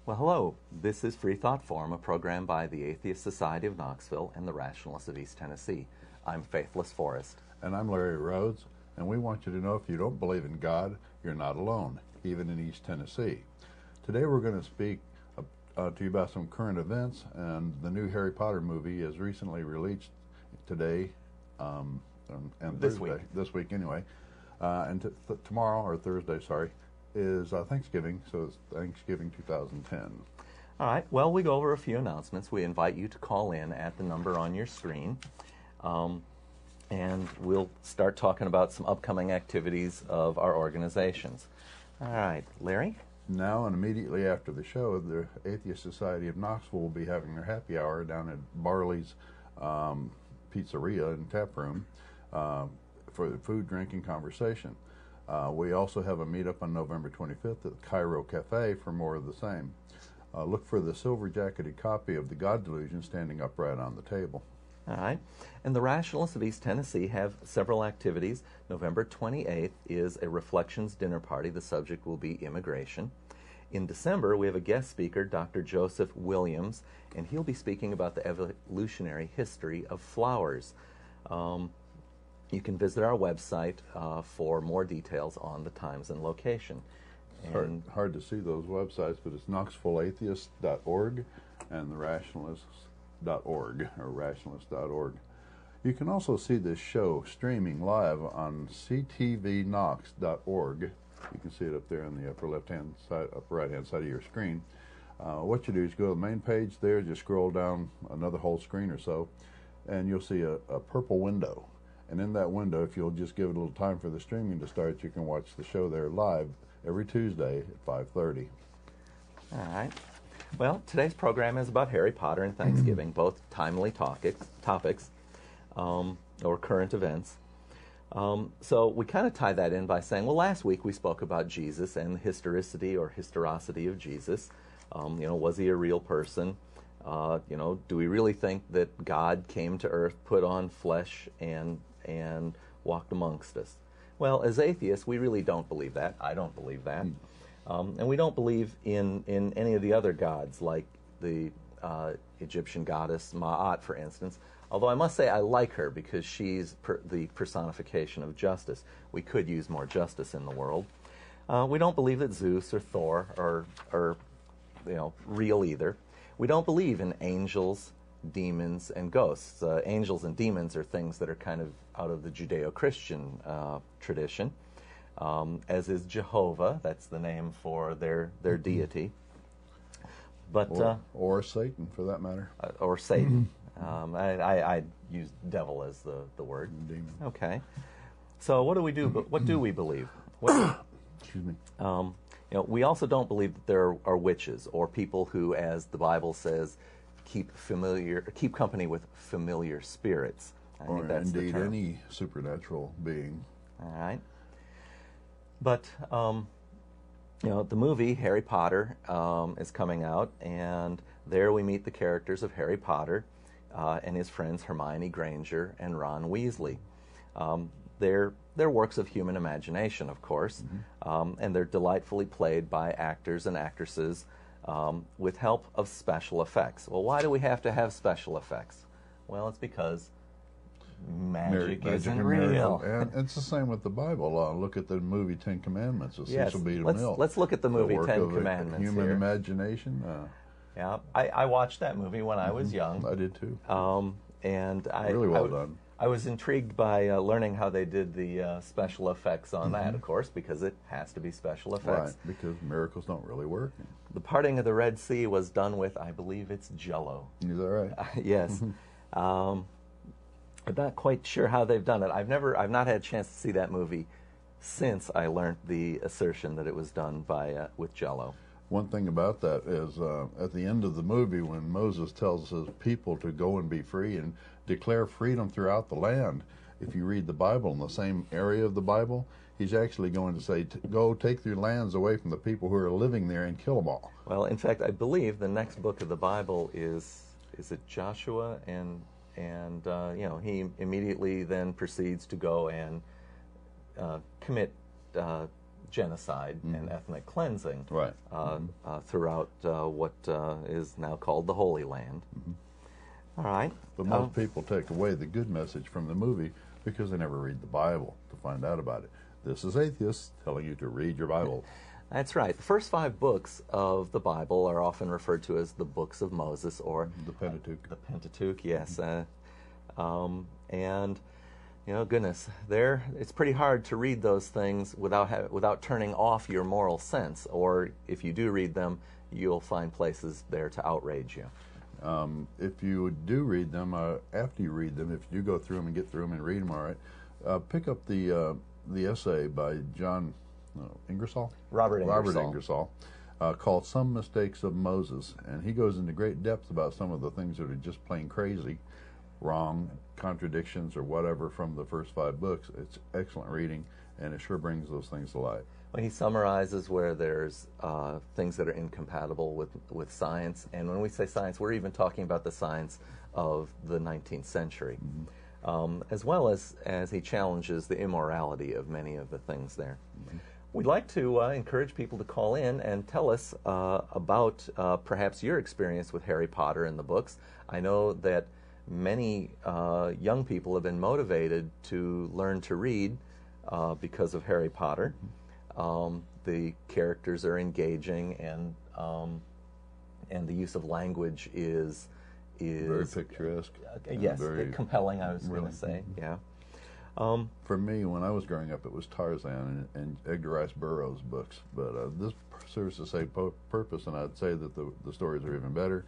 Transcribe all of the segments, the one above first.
Well, hello. This is Freethought Forum, a program by the Atheist Society of Knoxville and the Rationalists of East Tennessee. I'm Faithless Forrest. And I'm Larry Rhodes, and we want you to know if you don't believe in God, you're not alone, even in East Tennessee. Today we're going to speak to you about some current events, and the new Harry Potter movie is recently released today and This Thursday, week. this week anyway, and tomorrow, or Thursday, sorry, is Thanksgiving, so it's Thanksgiving 2010. All right. Well, we go over a few announcements. We invite you to call in at the number on your screen, and we'll start talking about some upcoming activities of our organizations. All right, Larry? Now and immediately after the show, the Atheist Society of Knoxville will be having their happy hour down at Barley's Pizzeria and Tap Room for the food, drink, and conversation. We also have a meetup on November 25th at the Cairo Cafe for more of the same. Look for the silver-jacketed copy of The God Delusion standing upright on the table. All right. And the Rationalists of East Tennessee have several activities. November 28th is a Reflections dinner party. The subject will be immigration. In December, we have a guest speaker, Dr. Joseph Williams, and he'll be speaking about the evolutionary history of flowers. You can visit our website for more details on the times and location. And hard to see those websites, but it's knoxvilleatheist.org and therationalists.org, or rationalist.org. You can also see this show streaming live on ctvknox.org. You can see it up there on the upper left-hand side, upper right-hand side of your screen. What you do is go to the main page there, just scroll down another whole screen or so, and you'll see a purple window. And in that window, if you'll just give it a little time for the streaming to start, you can watch the show there live every Tuesday at 5:30. All right. Well, today's program is about Harry Potter and Thanksgiving, both timely topics or current events. So we kind of tie that in by saying, well, last week we spoke about Jesus and the historicity or historicity of Jesus. Was he a real person? Do we really think that God came to earth, put on flesh, and walked amongst us? Well, as atheists, we really don't believe that. I don't believe that. And we don't believe in any of the other gods, like the Egyptian goddess Ma'at, for instance. Although I must say I like her because she's the personification of justice. We could use more justice in the world. We don't believe that Zeus or Thor are real either. We don't believe in angels, demons, and ghosts. Angels and demons are things that are kind of out of the Judeo-Christian tradition, as is Jehovah. That's the name for their deity. But or Satan, for that matter. Or Satan. I use devil as the word. Demon. Okay. So what do we do? What do we believe? Excuse me. We also don't believe that there are witches or people who, as the Bible says, keep company with familiar spirits. I think that's the indeed term. any supernatural being. All right. But the movie Harry Potter is coming out, and there we meet the characters of Harry Potter and his friends Hermione Granger and Ron Weasley. They're works of human imagination, of course, and they're delightfully played by actors and actresses with help of special effects. Well, why do we have to have special effects? Well, it's because magic isn't real. And it's the same with the Bible. Look at the movie Ten Commandments. Yes, Mill. let's look at the movie Ten Commandments. Human imagination. Yeah, I watched that movie when I was young. I did too. And really well done. I was intrigued by learning how they did the special effects on that, of course, because it has to be special effects. Right, because miracles don't really work. The parting of the Red Sea was done with, I believe it's Jell-O. Is that right? Yes. I'm not quite sure how they've done it. I've not had a chance to see that movie since I learned the assertion that it was done with Jell-O. One thing about that is at the end of the movie, when Moses tells his people to go and be free and declare freedom throughout the land, if you read the Bible in the same area of the Bible, he's actually going to say, go take your lands away from the people who are living there and kill them all. Well, in fact, I believe the next book of the Bible is it Joshua? And he immediately then proceeds to go and commit genocide and ethnic cleansing Right. throughout what is now called the Holy Land. All right. But most people take away the good message from the movie because they never read the Bible to find out about it. This is Atheist telling you to read your Bible. That's right. The first 5 books of the Bible are often referred to as the books of Moses, or The Pentateuch. the Pentateuch, yes. And goodness, it's pretty hard to read those things without turning off your moral sense. Or if you do read them, you'll find places there to outrage you. If you do read them, after you read them, if you do go through them and get through them and read them, all right, pick up the essay by John Ingersoll? Robert Ingersoll, called Some Mistakes of Moses. And he goes into great depth about some of the things that are just plain crazy, wrong, contradictions, or whatever from the first 5 books. It's excellent reading, and it sure brings those things to light. Well, he summarizes where there's things that are incompatible with science. And when we say science, we're even talking about the science of the 19th century. As well as he challenges the immorality of many of the things there. We'd like to encourage people to call in and tell us about perhaps your experience with Harry Potter and the books. I know that many young people have been motivated to learn to read because of Harry Potter. The characters are engaging, and the use of language is very picturesque. Yes, very compelling, I was going to say. Yeah. For me, when I was growing up, it was Tarzan and Edgar Rice Burroughs books. But this serves the same purpose, and I'd say that the stories are even better,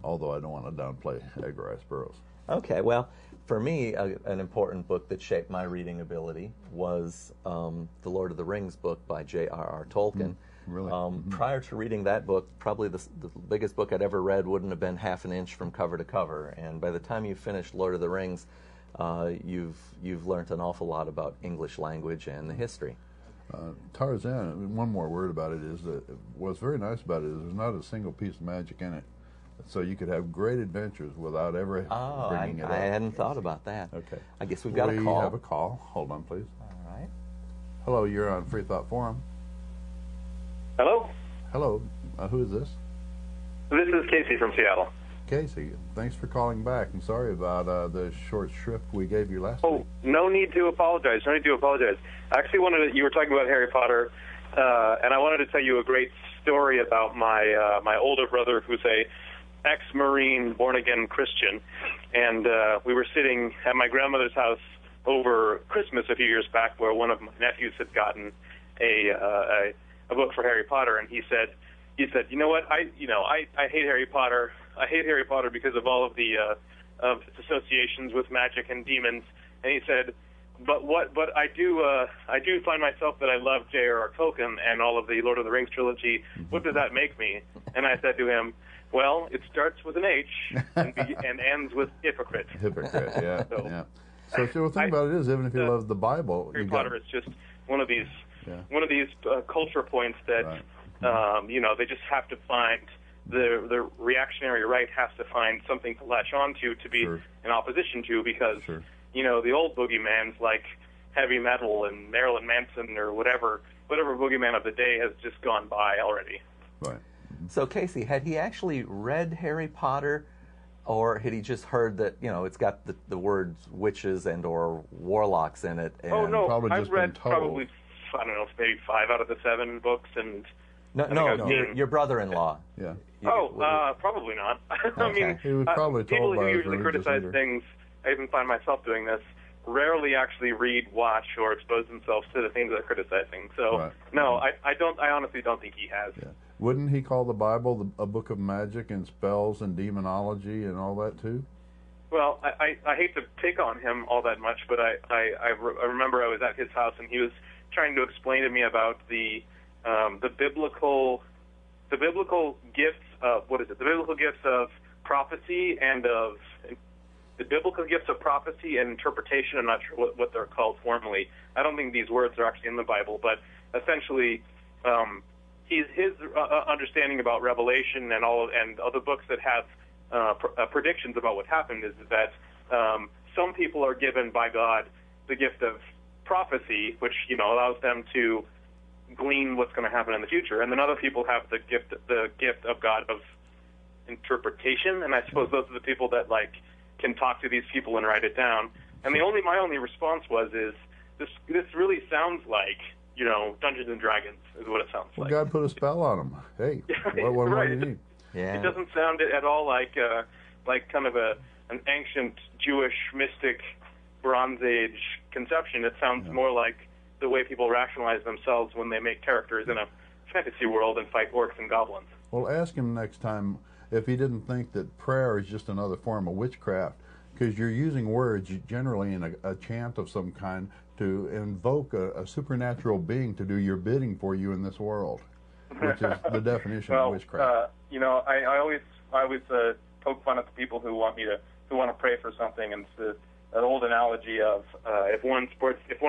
although I don't want to downplay Edgar Rice Burroughs. Okay, well, for me, an important book that shaped my reading ability was the Lord of the Rings book by J.R.R. Tolkien. Really? Prior to reading that book, probably the biggest book I'd ever read wouldn't have been half an inch from cover to cover. And by the time you finished Lord of the Rings, you've learned an awful lot about English language and the history. Tarzan, one more word about it is that what's very nice about it is there's not a single piece of magic in it. So you could have great adventures without ever bringing it up. I hadn't thought about that. Okay. I guess we've got a call. We have a call. Hold on, please. All right. Hello, you're on Freethought Forum. Hello? Hello. Who is this? This is Casey from Seattle. Casey, thanks for calling back. I'm sorry about the short shrift we gave you last week. No need to apologize. No need to apologize. I actually you were talking about Harry Potter, and I wanted to tell you a great story about my older brother, who's a ex-Marine, born-again Christian. And we were sitting at my grandmother's house over Christmas a few years back, where one of my nephews had gotten a book for Harry Potter, and he said, you know what, I hate Harry Potter. I hate Harry Potter because of all of the of its associations with magic and demons. And he said, but I do find myself that I love J.R.R. Tolkien and all of the Lord of the Rings trilogy. What does that make me? And I said to him, well, it starts with an H and ends with hypocrite. Hypocrite, yeah. Yeah. So the thing about it is, even if you love the Bible, Harry Potter is just one of these culture points that they just have to find. The reactionary right has to find something to latch onto to be in opposition to, because the old boogeyman's like heavy metal and Marilyn Manson or whatever boogeyman of the day has just gone by already. Right. So Casey, had he actually read Harry Potter, or had he just heard that it's got the words witches and or warlocks in it? And I've read probably maybe 5 out of the 7 books, and your brother-in-law. Yeah. Probably not. Okay. I mean, he was probably told people by who his usually religious criticize leader. things, I even find myself doing this, rarely actually read, watch, or expose themselves to the things they're criticizing. So, no, I honestly don't think he has. Yeah. Wouldn't he call the Bible a book of magic and spells and demonology and all that too? Well, I hate to pick on him all that much, but I remember I was at his house and he was trying to explain to me about the biblical gifts of the biblical gifts of prophecy and the biblical gifts of prophecy and interpretation. I'm not sure what they're called formally. I don't think these words are actually in the Bible, but essentially, his understanding about Revelation and other books that have predictions about what happened is that some people are given by God the gift of prophecy, which allows them to glean what's going to happen in the future. And then other people have the gift of God of interpretation, and I suppose those are the people that like can talk to these people and write it down. And my only response was this really sounds like, you know, Dungeons and Dragons is what it sounds like. God put a spell on them. Hey, what right. do you need? Yeah. It doesn't sound at all like kind of an ancient Jewish mystic Bronze Age conception. It sounds more like the way people rationalize themselves when they make characters in a fantasy world and fight orcs and goblins. Well, ask him next time if he didn't think that prayer is just another form of witchcraft, because you're using words generally in a chant of some kind to invoke a supernatural being to do your bidding for you in this world, which is the definition of witchcraft. You know, I always poke fun at the people who want to pray for something, and it's an old analogy of if one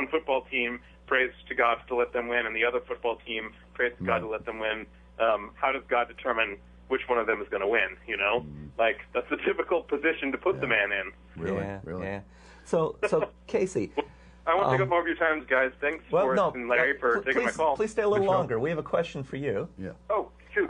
football team prays to God to let them win, and the other football team prays to God to let them win, how does God determine which one of them is going to win? You know, like that's the typical position to put the man in. Really? Yeah. So Casey, I won't take up more of your time, guys. Thanks, Forrest and Larry, for taking my call. Please stay a little longer. We have a question for you. Yeah. Oh, shoot.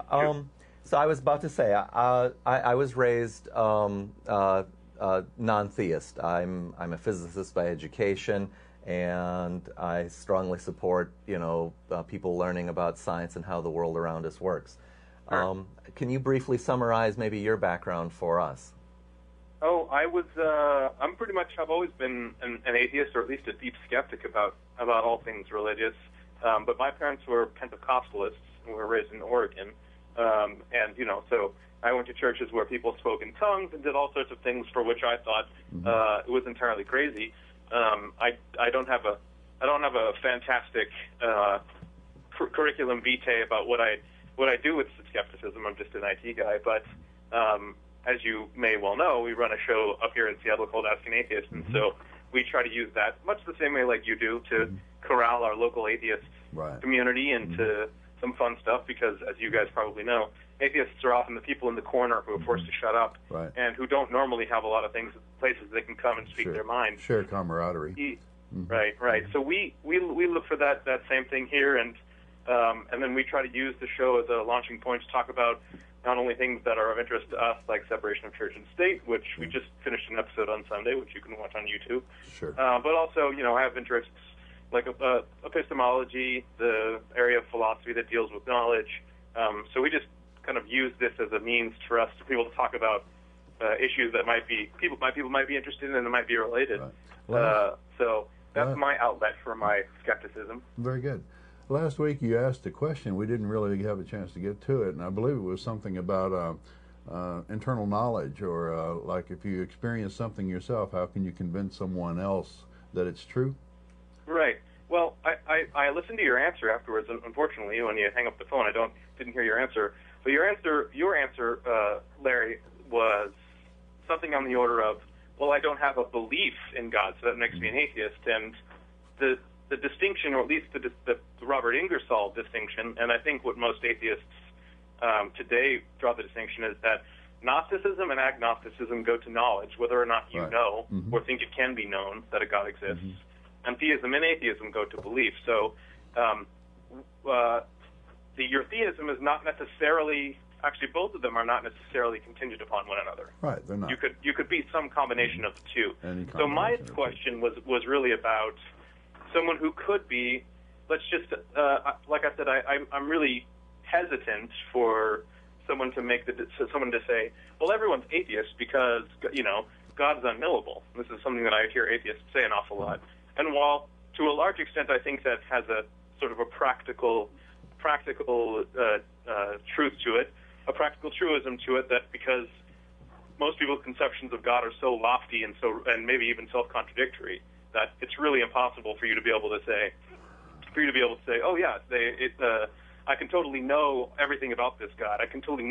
So I was about to say, I was raised non-theist. I'm a physicist by education, and I strongly support, you know, people learning about science and how the world around us works. Sure. Can you briefly summarize maybe your background for us? Oh, I've always been an atheist, or at least a deep skeptic about all things religious. But my parents were Pentecostalists, and we were raised in Oregon. And, you know, so I went to churches where people spoke in tongues and did all sorts of things for which I thought it was entirely crazy. I don't have a fantastic curriculum vitae about what I do with skepticism. I'm just an IT guy, but as you may well know, we run a show up here in Seattle called Ask an Atheist, and so we try to use that much the same way like you do to corral our local atheist community into some fun stuff, because as you guys probably know, atheists are often the people in the corner who are forced to shut up and who don't normally have a lot of places they can come and speak their mind. Share camaraderie. Right. So we look for that same thing here, and then we try to use the show as a launching point to talk about not only things that are of interest to us, like separation of church and state, which we just finished an episode on Sunday, which you can watch on YouTube. Sure. But also, you know, I have interests like epistemology, the area of philosophy that deals with knowledge. So we just kind of use this as a means for us to be able to talk about issues that people might be interested in and that might be related. Right. So that's my outlet for my skepticism. Very good. Last week you asked a question. We didn't really have a chance to get to it, and I believe it was something about internal knowledge, or like if you experience something yourself, how can you convince someone else that it's true? Right. Well, I listened to your answer afterwards. Unfortunately, when you hang up the phone, didn't hear your answer. But your answer, Larry, was something on the order of, well, I don't have a belief in God, so that makes me an atheist. And the distinction, or at least the Robert Ingersoll distinction, and I think what most atheists today draw the distinction, is that Gnosticism and agnosticism go to knowledge, whether or not you know or think it can be known that a God exists. And theism and atheism go to belief. So your theism is not necessarily, actually both of them are not necessarily contingent upon one another. Right, they're not. You could be some combination of the two. So my question was really about someone who could be, let's just, like I said, I'm really hesitant for someone to say, well, everyone's atheist because, you know, God's unknowable. This is something that I hear atheists say an awful lot. And while to a large extent I think that has a sort of a practical truth to it, a practical truism to it, that because most people's conceptions of God are so lofty and maybe even self-contradictory, that it's really impossible for you to be able to say, oh yeah, I can totally know everything about this God. I can totally know